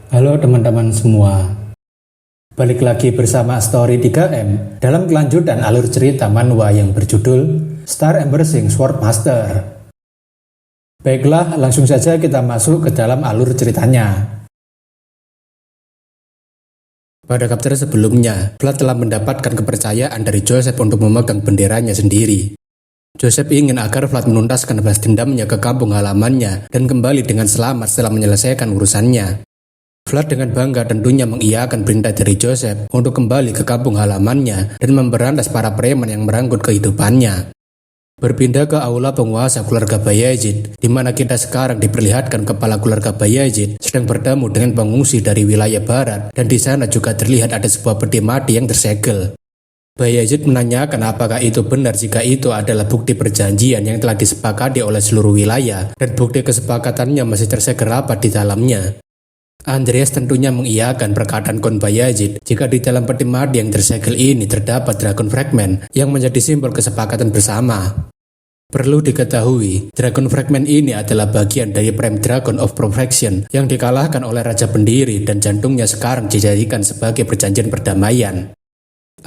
Halo teman-teman semua, balik lagi bersama Story 3M dalam kelanjutan alur cerita manhwa yang berjudul Star Embracing Swordmaster. Baiklah, langsung saja kita masuk ke dalam alur ceritanya. Pada chapter sebelumnya, Vlad telah mendapatkan kepercayaan dari Joseph untuk memegang benderanya sendiri. Joseph ingin agar Vlad menuntaskan balas dendamnya ke kampung halamannya dan kembali dengan selamat setelah menyelesaikan urusannya. Vlad dengan bangga tentunya mengiyakan perintah dari Joseph untuk kembali ke kampung halamannya dan memberantas para preman yang merenggut kehidupannya. Berpindah ke aula penguasa keluarga Bayezid, di mana kita sekarang diperlihatkan kepala keluarga Bayezid sedang bertemu dengan pengungsi dari wilayah barat, dan di sana juga terlihat ada sebuah peti mati yang tersegel. Bayezid menanyakan apakah itu benar jika itu adalah bukti perjanjian yang telah disepakati oleh seluruh wilayah dan bukti kesepakatannya masih tersegel rapat di dalamnya. Andreas tentunya mengiyakan perkataan Kon Bayezid jika di dalam peti mati yang tersegel ini terdapat Dragon Fragment yang menjadi simbol kesepakatan bersama. Perlu diketahui, Dragon Fragment ini adalah bagian dari Prime Dragon of Perfection yang dikalahkan oleh Raja Pendiri dan jantungnya sekarang dijadikan sebagai perjanjian perdamaian.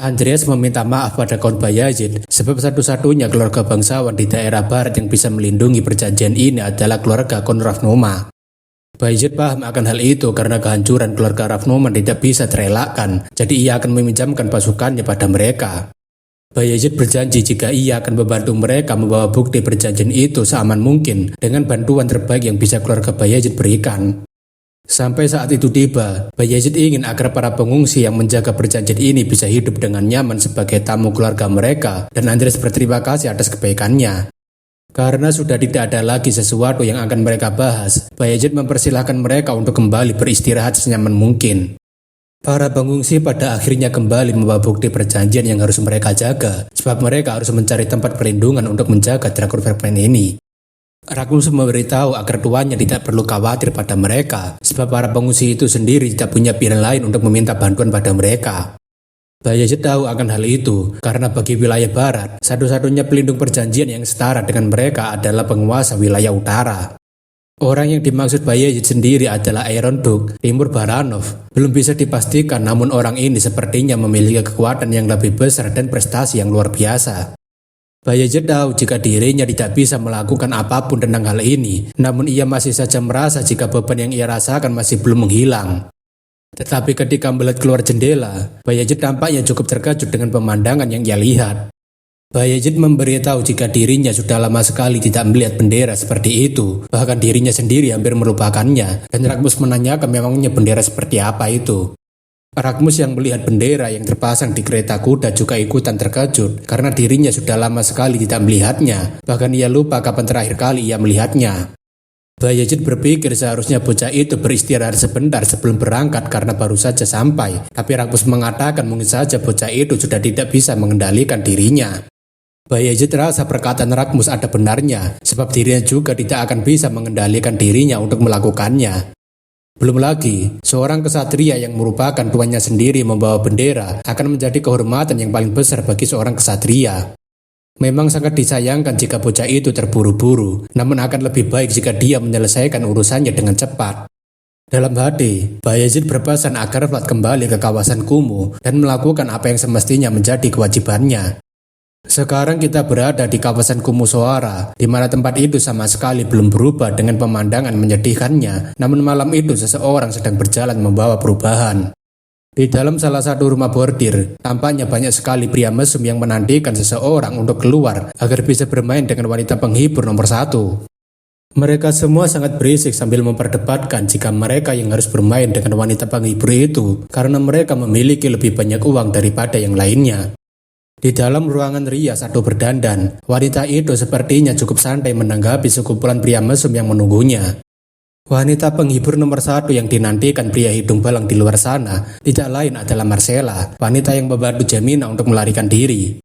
Andreas meminta maaf pada Kon Bayezid sebab satu-satunya keluarga bangsawan di daerah barat yang bisa melindungi perjanjian ini adalah keluarga Kon Ravnoma. Bayezid paham akan hal itu karena kehancuran keluarga Ravnoma tidak bisa terelakkan, jadi ia akan meminjamkan pasukannya pada mereka. Bayezid berjanji jika ia akan membantu mereka membawa bukti perjanjian itu seaman mungkin dengan bantuan terbaik yang bisa keluarga Bayezid berikan. Sampai saat itu tiba, Bayezid ingin agar para pengungsi yang menjaga perjanjian ini bisa hidup dengan nyaman sebagai tamu keluarga mereka, dan Andreas berterima kasih atas kebaikannya. Karena sudah tidak ada lagi sesuatu yang akan mereka bahas, Bayezid mempersilahkan mereka untuk kembali beristirahat senyaman mungkin. Para pengungsi pada akhirnya kembali membawa bukti perjanjian yang harus mereka jaga, sebab mereka harus mencari tempat perlindungan untuk menjaga Dragon Fragment ini. Ragnus memberitahu agar tuannya tidak perlu khawatir pada mereka, sebab para pengungsi itu sendiri tidak punya pilihan lain untuk meminta bantuan pada mereka. Bayezid tahu akan hal itu, karena bagi wilayah barat, satu-satunya pelindung perjanjian yang setara dengan mereka adalah penguasa wilayah utara. Orang yang dimaksud Bayezid sendiri adalah Iron Duke, Timur Baranov. Belum bisa dipastikan, namun orang ini sepertinya memiliki kekuatan yang lebih besar dan prestasi yang luar biasa. Bayezid tahu jika dirinya tidak bisa melakukan apapun tentang hal ini, namun ia masih saja merasa jika beban yang ia rasakan masih belum menghilang. Tetapi ketika melihat keluar jendela, Bayezid tampaknya cukup terkejut dengan pemandangan yang ia lihat. Bayezid memberitahu jika dirinya sudah lama sekali tidak melihat bendera seperti itu, bahkan dirinya sendiri hampir melupakannya, dan Ragnus menanyakan memangnya bendera seperti apa itu. Ragnus yang melihat bendera yang terpasang di kereta kuda juga ikutan terkejut, karena dirinya sudah lama sekali tidak melihatnya, bahkan ia lupa kapan terakhir kali ia melihatnya. Bayezid berpikir seharusnya bocah itu beristirahat sebentar sebelum berangkat karena baru saja sampai, tapi Ragnus mengatakan mungkin saja bocah itu sudah tidak bisa mengendalikan dirinya. Bayezid rasa perkataan Ragnus ada benarnya, sebab dirinya juga tidak akan bisa mengendalikan dirinya untuk melakukannya. Belum lagi, seorang kesatria yang merupakan tuannya sendiri membawa bendera akan menjadi kehormatan yang paling besar bagi seorang kesatria. Memang sangat disayangkan jika bocah itu terburu-buru, namun akan lebih baik jika dia menyelesaikan urusannya dengan cepat. Dalam hati, Bayezid berpesan agar Vlad kembali ke kawasan kumuh dan melakukan apa yang semestinya menjadi kewajibannya. Sekarang kita berada di kawasan kumuh Soara, di mana tempat itu sama sekali belum berubah dengan pemandangan menyedihkannya, namun malam itu seseorang sedang berjalan membawa perubahan. Di dalam salah satu rumah bordir, tampaknya banyak sekali pria mesum yang menantikan seseorang untuk keluar agar bisa bermain dengan wanita penghibur nomor 1. Mereka semua sangat berisik sambil memperdebatkan jika mereka yang harus bermain dengan wanita penghibur itu karena mereka memiliki lebih banyak uang daripada yang lainnya. Di dalam ruangan rias atau berdandan, wanita itu sepertinya cukup santai menanggapi sekumpulan pria mesum yang menunggunya. Wanita penghibur nomor 1 yang dinantikan pria hidung belang di luar sana tidak lain adalah Marcella, wanita yang membantu Gemina untuk melarikan diri.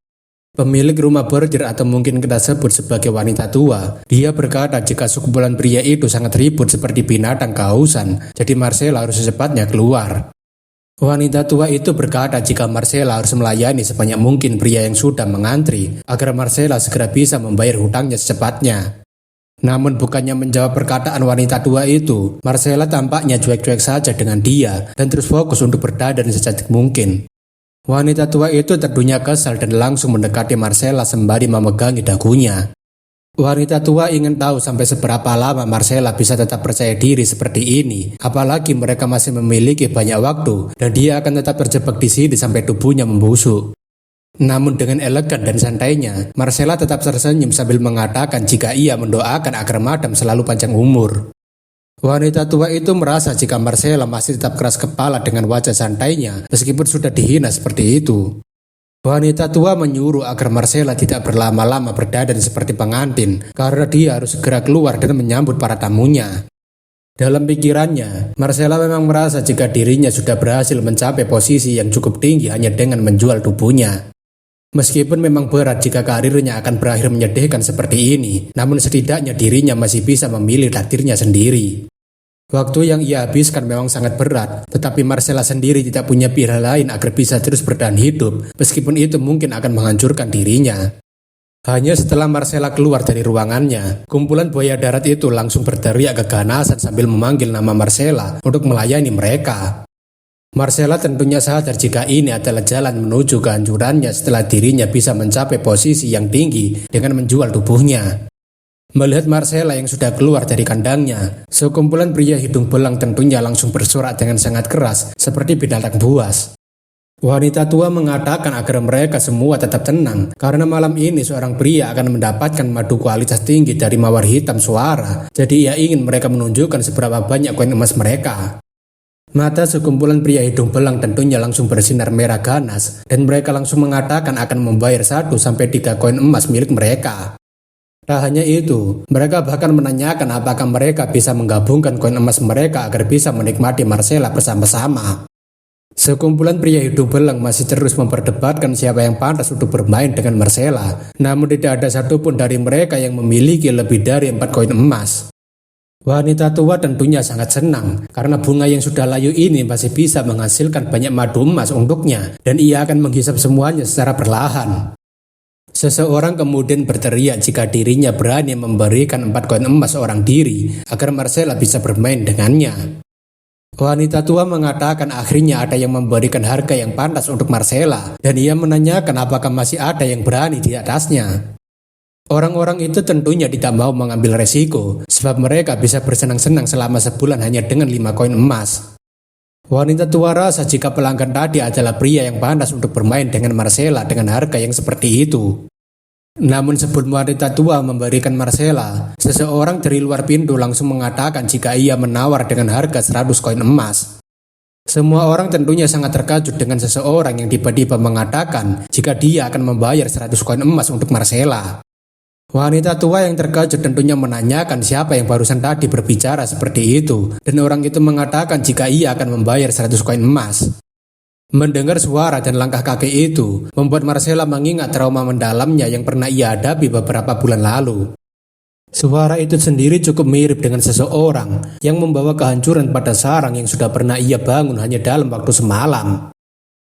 Pemilik rumah bordir atau mungkin kita sebut sebagai wanita tua, dia berkata jika sekumpulan pria itu sangat ribut seperti binatang kehausan, jadi Marcella harus secepatnya keluar. Wanita tua itu berkata jika Marcella harus melayani sebanyak mungkin pria yang sudah mengantri, agar Marcella segera bisa membayar hutangnya secepatnya. Namun bukannya menjawab perkataan wanita tua itu, Marcella tampaknya cuek-cuek saja dengan dia dan terus fokus untuk berdandan secantik mungkin. Wanita tua itu tentunya kesal dan langsung mendekati Marcella sembari memegangi dagunya. Wanita tua ingin tahu sampai seberapa lama Marcella bisa tetap percaya diri seperti ini, apalagi mereka masih memiliki banyak waktu dan dia akan tetap terjebak di sini sampai tubuhnya membusuk. Namun dengan elegan dan santainya, Marcella tetap tersenyum sambil mengatakan jika ia mendoakan agar Madam selalu panjang umur. Wanita tua itu merasa jika Marcella masih tetap keras kepala dengan wajah santainya meskipun sudah dihina seperti itu. Wanita tua menyuruh agar Marcella tidak berlama-lama berdandan seperti pengantin karena dia harus segera keluar dan menyambut para tamunya. Dalam pikirannya, Marcella memang merasa jika dirinya sudah berhasil mencapai posisi yang cukup tinggi hanya dengan menjual tubuhnya. Meskipun memang berat jika karirnya akan berakhir menyedihkan seperti ini, namun setidaknya dirinya masih bisa memilih takdirnya sendiri. Waktu yang ia habiskan memang sangat berat, tetapi Marcella sendiri tidak punya pilihan lain agar bisa terus bertahan hidup, meskipun itu mungkin akan menghancurkan dirinya. Hanya setelah Marcella keluar dari ruangannya, kumpulan buaya darat itu langsung berteriak keganasan sambil memanggil nama Marcella untuk melayani mereka. Marcella tentunya sadar jika ini adalah jalan menuju kehancurannya setelah dirinya bisa mencapai posisi yang tinggi dengan menjual tubuhnya. Melihat Marcella yang sudah keluar dari kandangnya, sekumpulan pria hidung belang tentunya langsung bersorak dengan sangat keras seperti binatang buas. Wanita tua mengatakan agar mereka semua tetap tenang karena malam ini seorang pria akan mendapatkan madu kualitas tinggi dari mawar hitam suara, jadi ia ingin mereka menunjukkan seberapa banyak koin emas mereka. Mata sekumpulan pria hidung belang tentunya langsung bersinar merah ganas dan mereka langsung mengatakan akan membayar 1-3 koin emas milik mereka. Tak hanya itu, mereka bahkan menanyakan apakah mereka bisa menggabungkan koin emas mereka agar bisa menikmati Marcella bersama-sama. Sekumpulan pria hidung belang masih terus memperdebatkan siapa yang pantas untuk bermain dengan Marcella, namun tidak ada satupun dari mereka yang memiliki lebih dari 4 koin emas. Wanita tua tentunya sangat senang karena bunga yang sudah layu ini masih bisa menghasilkan banyak madu emas untuknya dan ia akan menghisap semuanya secara perlahan. Seseorang kemudian berteriak jika dirinya berani memberikan 4 koin emas seorang diri agar Marcella bisa bermain dengannya. Wanita tua mengatakan akhirnya ada yang memberikan harga yang pantas untuk Marcella dan ia menanyakan apakah masih ada yang berani di atasnya. Orang-orang itu tentunya tidak mau mengambil resiko sebab mereka bisa bersenang-senang selama sebulan hanya dengan 5 koin emas. Wanita tua rasa jika pelanggan tadi adalah pria yang pantas untuk bermain dengan Marcella dengan harga yang seperti itu. Namun sebelum wanita tua memberikan Marcella, seseorang dari luar pintu langsung mengatakan jika ia menawar dengan harga 100 koin emas. Semua orang tentunya sangat terkejut dengan seseorang yang tiba-tiba mengatakan jika dia akan membayar 100 koin emas untuk Marcella. Wanita tua yang terkejut tentunya menanyakan siapa yang barusan tadi berbicara seperti itu dan orang itu mengatakan jika ia akan membayar 100 koin emas. Mendengar suara dan langkah kakek itu membuat Marcella mengingat trauma mendalamnya yang pernah ia hadapi beberapa bulan lalu. Suara itu sendiri cukup mirip dengan seseorang yang membawa kehancuran pada sarang yang sudah pernah ia bangun hanya dalam waktu semalam.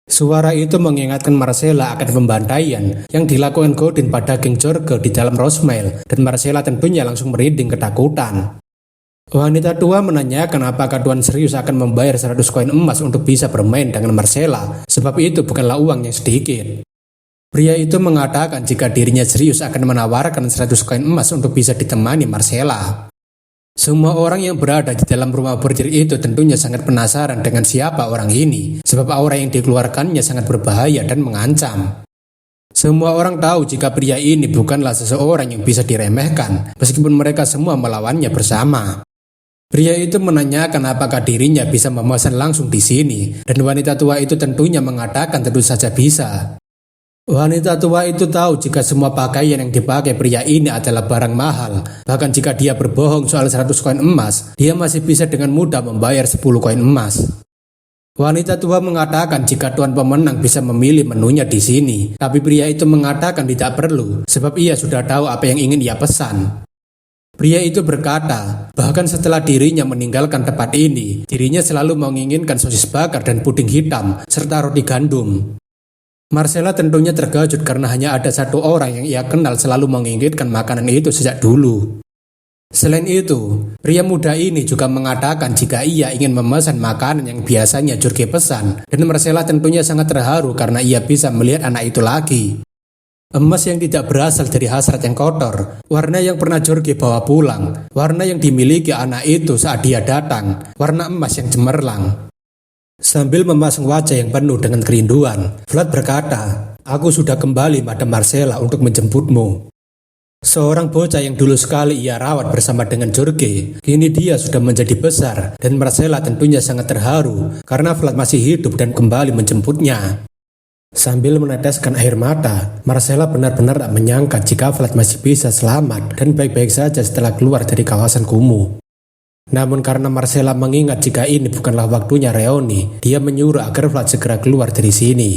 Suara itu mengingatkan Marcella akan pembantaian yang dilakukan Godin pada geng Jorge di dalam Rosemale dan Marcella tentunya langsung merinding ketakutan. Wanita tua menanyakan apakah Tuan serius akan membayar 100 koin emas untuk bisa bermain dengan Marcella sebab itu bukanlah uang yang sedikit. Pria itu mengatakan jika dirinya serius akan menawarkan 100 koin emas untuk bisa ditemani Marcella. Semua orang yang berada di dalam rumah bordir itu tentunya sangat penasaran dengan siapa orang ini, sebab aura yang dikeluarkannya sangat berbahaya dan mengancam. Semua orang tahu jika pria ini bukanlah seseorang yang bisa diremehkan, meskipun mereka semua melawannya bersama. Pria itu menanyakan apakah dirinya bisa memesan langsung di sini, dan wanita tua itu tentunya mengatakan tentu saja bisa. Wanita tua itu tahu jika semua pakaian yang dipakai pria ini adalah barang mahal. Bahkan jika dia berbohong soal 100 koin emas, dia masih bisa dengan mudah membayar 10 koin emas. Wanita tua mengatakan jika tuan pemenang bisa memilih menunya di sini, tapi pria itu mengatakan tidak perlu, sebab ia sudah tahu apa yang ingin ia pesan. Pria itu berkata, bahkan setelah dirinya meninggalkan tempat ini, dirinya selalu menginginkan sosis bakar dan puding hitam, serta roti gandum. Marcella tentunya terkejut karena hanya ada satu orang yang ia kenal selalu menginginkan makanan itu sejak dulu. Selain itu, pria muda ini juga mengatakan jika ia ingin memesan makanan yang biasanya Jorge pesan, dan Marcella tentunya sangat terharu karena ia bisa melihat anak itu lagi. Emas yang tidak berasal dari hasrat yang kotor, warna yang pernah Jorge bawa pulang, warna yang dimiliki anak itu saat dia datang, warna emas yang cemerlang. Sambil memasang wajah yang penuh dengan kerinduan, Vlad berkata, "Aku sudah kembali, Madam Marcella, untuk menjemputmu." Seorang bocah yang dulu sekali ia rawat bersama dengan Jorge, kini dia sudah menjadi besar, dan Marcella tentunya sangat terharu karena Vlad masih hidup dan kembali menjemputnya. Sambil meneteskan air mata, Marcella benar-benar tak menyangka jika Vlad masih bisa selamat dan baik-baik saja setelah keluar dari kawasan kumuh. Namun karena Marcella mengingat jika ini bukanlah waktunya reuni, dia menyuruh agar Vlad segera keluar dari sini.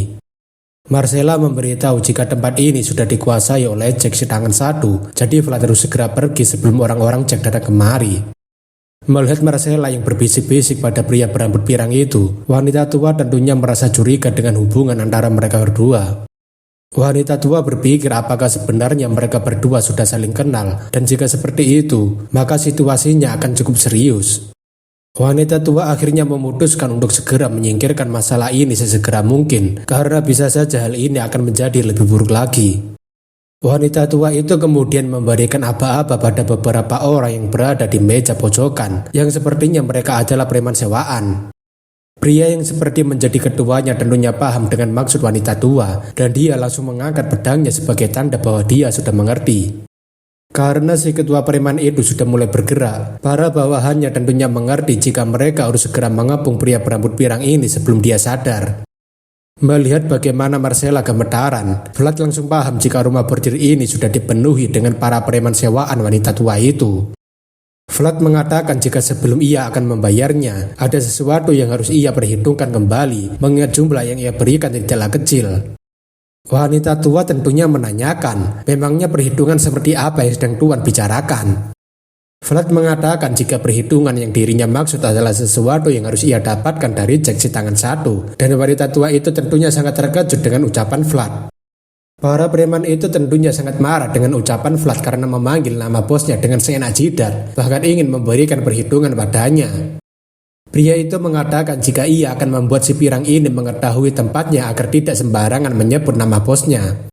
Marcella memberitahu jika tempat ini sudah dikuasai oleh Jack si tangan satu, jadi Vlad harus segera pergi sebelum orang-orang Jack datang kemari. Melihat Marcella yang berbisik-bisik pada pria berambut pirang itu, wanita tua tentunya merasa curiga dengan hubungan antara mereka berdua. Wanita tua berpikir apakah sebenarnya mereka berdua sudah saling kenal, dan jika seperti itu, maka situasinya akan cukup serius. Wanita tua akhirnya memutuskan untuk segera menyingkirkan masalah ini sesegera mungkin, karena bisa saja hal ini akan menjadi lebih buruk lagi. Wanita tua itu kemudian memberikan aba-aba pada beberapa orang yang berada di meja pojokan, yang sepertinya mereka adalah preman sewaan. Pria yang seperti menjadi ketuanya tentunya paham dengan maksud wanita tua, dan dia langsung mengangkat pedangnya sebagai tanda bahwa dia sudah mengerti. Karena si ketua preman itu sudah mulai bergerak, para bawahannya tentunya mengerti jika mereka harus segera mengepung pria berambut pirang ini sebelum dia sadar. Melihat bagaimana Marcella gemetaran, Vlad langsung paham jika rumah bordir ini sudah dipenuhi dengan para preman sewaan wanita tua itu. Vlad mengatakan jika sebelum ia akan membayarnya, ada sesuatu yang harus ia perhitungkan kembali, mengingat jumlah yang ia berikan tidaklah kecil. Wanita tua tentunya menanyakan, memangnya perhitungan seperti apa yang sedang Tuan bicarakan? Vlad mengatakan jika perhitungan yang dirinya maksud adalah sesuatu yang harus ia dapatkan dari Jack si tangan satu, dan wanita tua itu tentunya sangat terkejut dengan ucapan Vlad. Para preman itu tentunya sangat marah dengan ucapan Vlad karena memanggil nama bosnya dengan seenak jidat, bahkan ingin memberikan perhitungan padanya. Pria itu mengatakan jika ia akan membuat si pirang ini mengetahui tempatnya agar tidak sembarangan menyebut nama bosnya.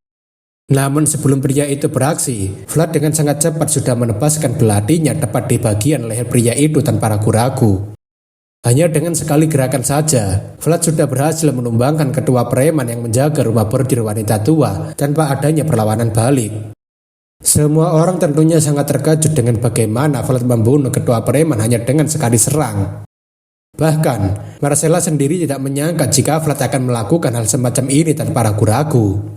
Namun sebelum pria itu beraksi, Vlad dengan sangat cepat sudah menebaskan belatinya tepat di bagian leher pria itu tanpa ragu-ragu. Hanya dengan sekali gerakan saja, Vlad sudah berhasil menumbangkan ketua preman yang menjaga rumah bordir wanita tua tanpa adanya perlawanan balik. Semua orang tentunya sangat terkejut dengan bagaimana Vlad membunuh ketua preman hanya dengan sekali serang. Bahkan, Marcella sendiri tidak menyangka jika Vlad akan melakukan hal semacam ini tanpa ragu-ragu.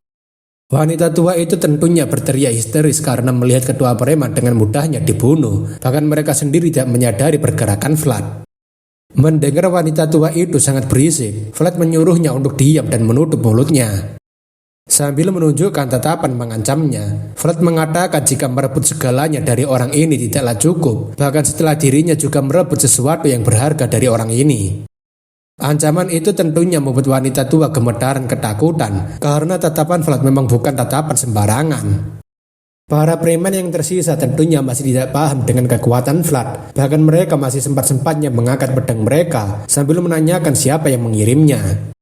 Wanita tua itu tentunya berteriak histeris karena melihat ketua preman dengan mudahnya dibunuh, bahkan mereka sendiri tidak menyadari pergerakan Vlad. Mendengar wanita tua itu sangat berisik, Vlad menyuruhnya untuk diam dan menutup mulutnya. Sambil menunjukkan tatapan mengancamnya, Vlad mengatakan jika merebut segalanya dari orang ini tidaklah cukup, bahkan setelah dirinya juga merebut sesuatu yang berharga dari orang ini. Ancaman itu tentunya membuat wanita tua gemetaran ketakutan karena tatapan Vlad memang bukan tatapan sembarangan. Para preman yang tersisa tentunya masih tidak paham dengan kekuatan Vlad, bahkan mereka masih sempat-sempatnya mengangkat pedang mereka sambil menanyakan siapa yang mengirimnya.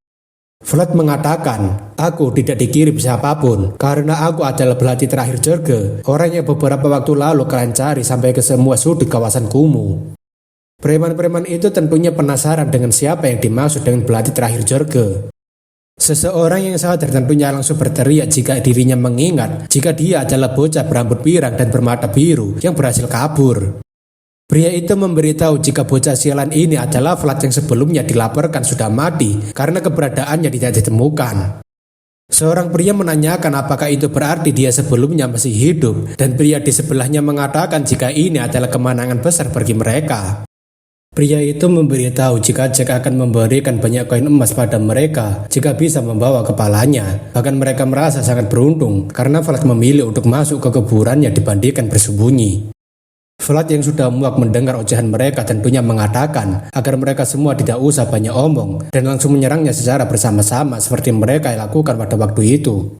Vlad mengatakan, "Aku tidak dikirim siapapun karena aku adalah belati terakhir Jorge, orang yang beberapa waktu lalu kalian cari sampai ke semua sudut kawasan kumuh." Preman-preman itu tentunya penasaran dengan siapa yang dimaksud dengan belati terakhir Jorge. Seseorang yang sadar tentunya langsung berteriak jika dirinya mengingat jika dia adalah bocah berambut pirang dan bermata biru yang berhasil kabur. Pria itu memberitahu jika bocah sialan ini adalah Vlad yang sebelumnya dilaporkan sudah mati karena keberadaannya tidak ditemukan. Seorang pria menanyakan apakah itu berarti dia sebelumnya masih hidup, dan pria di sebelahnya mengatakan jika ini adalah kemenangan besar bagi mereka. Pria itu memberitahu jika Jack akan memberikan banyak koin emas pada mereka jika bisa membawa kepalanya. Bahkan mereka merasa sangat beruntung karena Vlad memilih untuk masuk ke kuburannya dibandingkan bersembunyi. Vlad yang sudah muak mendengar ocehan mereka tentunya mengatakan agar mereka semua tidak usah banyak omong dan langsung menyerangnya secara bersama-sama seperti mereka lakukan pada waktu itu.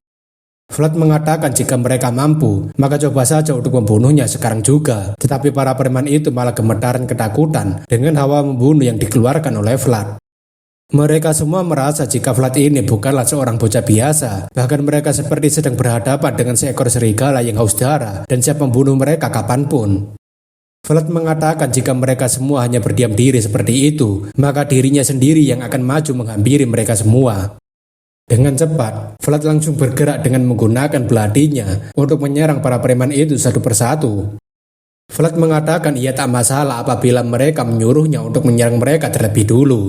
Vlad mengatakan jika mereka mampu, maka coba saja untuk membunuhnya sekarang juga. Tetapi para preman itu malah gemetaran ketakutan dengan hawa membunuh yang dikeluarkan oleh Vlad. Mereka semua merasa jika Vlad ini bukanlah seorang bocah biasa. Bahkan mereka seperti sedang berhadapan dengan seekor serigala yang haus darah dan siap membunuh mereka kapanpun. Vlad mengatakan jika mereka semua hanya berdiam diri seperti itu, maka dirinya sendiri yang akan maju menghampiri mereka semua. Dengan cepat, Vlad langsung bergerak dengan menggunakan belatinya untuk menyerang para preman itu satu persatu. Vlad mengatakan ia tak masalah apabila mereka menyuruhnya untuk menyerang mereka terlebih dulu.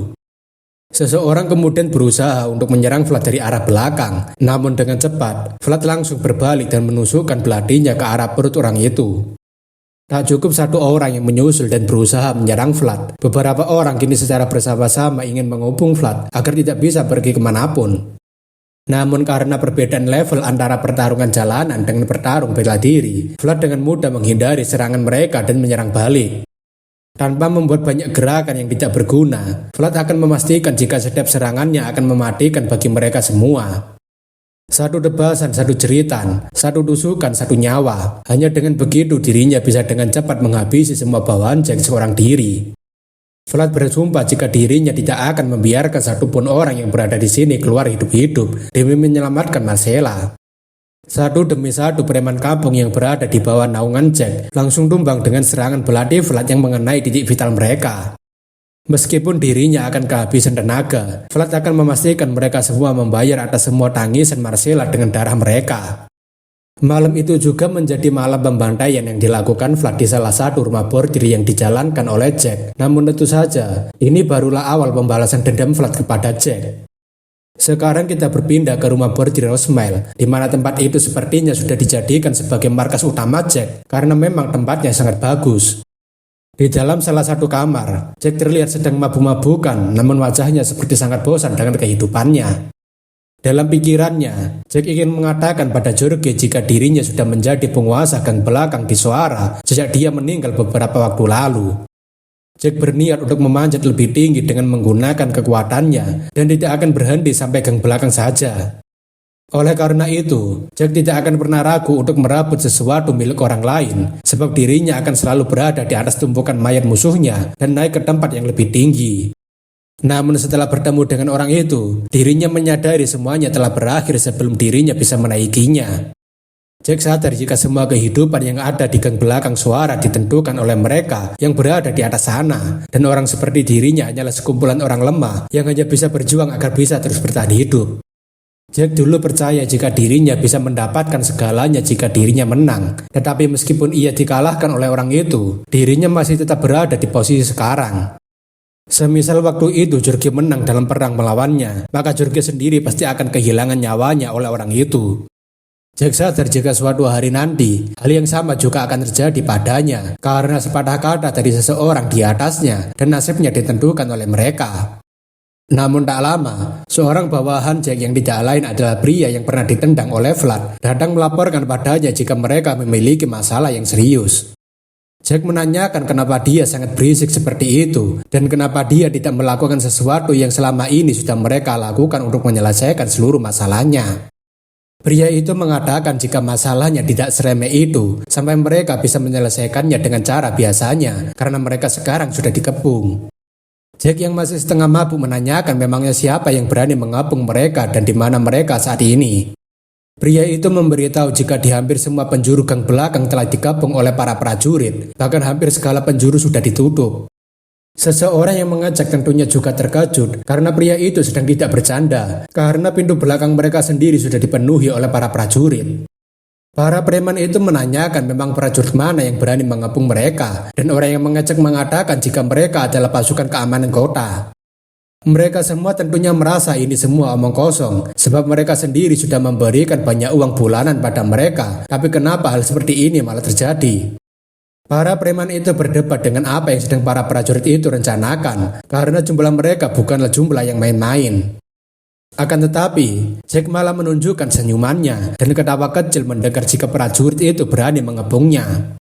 Seseorang kemudian berusaha untuk menyerang Vlad dari arah belakang, namun dengan cepat, Vlad langsung berbalik dan menusukkan belatinya ke arah perut orang itu. Tak cukup satu orang yang menyusul dan berusaha menyerang Vlad, beberapa orang kini secara bersama-sama ingin mengepung Vlad agar tidak bisa pergi kemanapun. Namun karena perbedaan level antara pertarungan jalanan dengan bertarung bela diri, Vlad dengan mudah menghindari serangan mereka dan menyerang balik. Tanpa membuat banyak gerakan yang tidak berguna, Vlad akan memastikan jika setiap serangannya akan mematikan bagi mereka semua. Satu tebasan, satu jeritan, satu tusukan, satu nyawa. Hanya dengan begitu dirinya bisa dengan cepat menghabisi semua bawaan Jack seorang diri. Vlad bersumpah jika dirinya tidak akan membiarkan satupun orang yang berada di sini keluar hidup-hidup demi menyelamatkan Marcella. Satu demi satu preman kampung yang berada di bawah naungan Jack langsung tumbang dengan serangan belati Vlad yang mengenai titik vital mereka. Meskipun dirinya akan kehabisan tenaga, Vlad akan memastikan mereka semua membayar atas semua tangisan Marcella dengan darah mereka. Malam itu juga menjadi malam pembantaian yang dilakukan Vlad di salah satu rumah bordir yang dijalankan oleh Jack. Namun tentu saja, ini barulah awal pembalasan dendam Vlad kepada Jack. Sekarang kita berpindah ke rumah bordir Rosemile, di mana tempat itu sepertinya sudah dijadikan sebagai markas utama Jack, karena memang tempatnya sangat bagus. Di dalam salah satu kamar, Jack terlihat sedang mabuk-mabukan, namun wajahnya seperti sangat bosan dengan kehidupannya. Dalam pikirannya, Jack ingin mengatakan pada Jorge jika dirinya sudah menjadi penguasa gang belakang di Suara sejak dia meninggal beberapa waktu lalu. Jack berniat untuk memanjat lebih tinggi dengan menggunakan kekuatannya dan tidak akan berhenti sampai gang belakang saja. Oleh karena itu, Jack tidak akan pernah ragu untuk merebut sesuatu milik orang lain, sebab dirinya akan selalu berada di atas tumpukan mayat musuhnya dan naik ke tempat yang lebih tinggi. Namun setelah bertemu dengan orang itu, dirinya menyadari semuanya telah berakhir sebelum dirinya bisa menaikinya. Jack sadar jika semua kehidupan yang ada di gang belakang Suara ditentukan oleh mereka yang berada di atas sana, dan orang seperti dirinya hanyalah sekumpulan orang lemah yang hanya bisa berjuang agar bisa terus bertahan hidup. Jack dulu percaya jika dirinya bisa mendapatkan segalanya jika dirinya menang, tetapi meskipun ia dikalahkan oleh orang itu, dirinya masih tetap berada di posisi sekarang. Semisal waktu itu Jorge menang dalam perang melawannya, maka Jorge sendiri pasti akan kehilangan nyawanya oleh orang itu. Jack sadar jika suatu hari nanti, hal yang sama juga akan terjadi padanya, karena sepatah kata dari seseorang di atasnya dan nasibnya ditentukan oleh mereka. Namun tak lama, seorang bawahan Jack yang tidak lain adalah pria yang pernah ditendang oleh Vlad datang melaporkan padanya jika mereka memiliki masalah yang serius. Jack menanyakan kenapa dia sangat berisik seperti itu dan kenapa dia tidak melakukan sesuatu yang selama ini sudah mereka lakukan untuk menyelesaikan seluruh masalahnya. Pria itu mengatakan jika masalahnya tidak seremeh itu sampai mereka bisa menyelesaikannya dengan cara biasanya karena mereka sekarang sudah dikepung. Jack yang masih setengah mabuk menanyakan memangnya siapa yang berani mengepung mereka dan di mana mereka saat ini. Pria itu memberitahu jika di hampir semua penjuru gang belakang telah dikepung oleh para prajurit, bahkan hampir segala penjuru sudah ditutup. Seseorang yang mengajak tentunya juga terkejut karena pria itu sedang tidak bercanda, karena pintu belakang mereka sendiri sudah dipenuhi oleh para prajurit. Para preman itu menanyakan memang prajurit mana yang berani mengepung mereka, dan orang yang mengajak mengatakan jika mereka adalah pasukan keamanan kota. Mereka semua tentunya merasa ini semua omong kosong, sebab mereka sendiri sudah memberikan banyak uang bulanan pada mereka, tapi kenapa hal seperti ini malah terjadi? Para preman itu berdebat dengan apa yang sedang para prajurit itu rencanakan, karena jumlah mereka bukanlah jumlah yang main-main. Akan tetapi, Jack malah menunjukkan senyumannya dan ketawa kecil mendengar jika prajurit itu berani mengepungnya.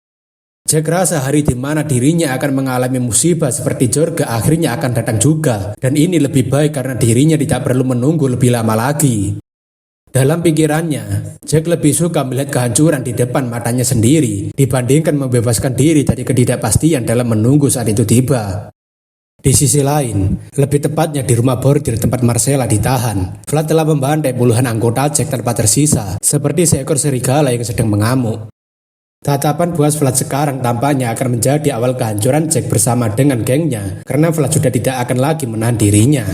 Jack rasa hari di mana dirinya akan mengalami musibah seperti Jorge akhirnya akan datang juga, dan ini lebih baik karena dirinya tidak perlu menunggu lebih lama lagi. Dalam pikirannya, Jack lebih suka melihat kehancuran di depan matanya sendiri dibandingkan membebaskan diri dari ketidakpastian dalam menunggu saat itu tiba. Di sisi lain, lebih tepatnya di rumah bordir tempat Marcella ditahan, Vlad telah membantai puluhan anggota Jack tanpa tersisa, seperti seekor serigala yang sedang mengamuk. Tatapan buas Vlad sekarang tampaknya akan menjadi awal kehancuran Jack bersama dengan gengnya, karena Vlad sudah tidak akan lagi menahan dirinya.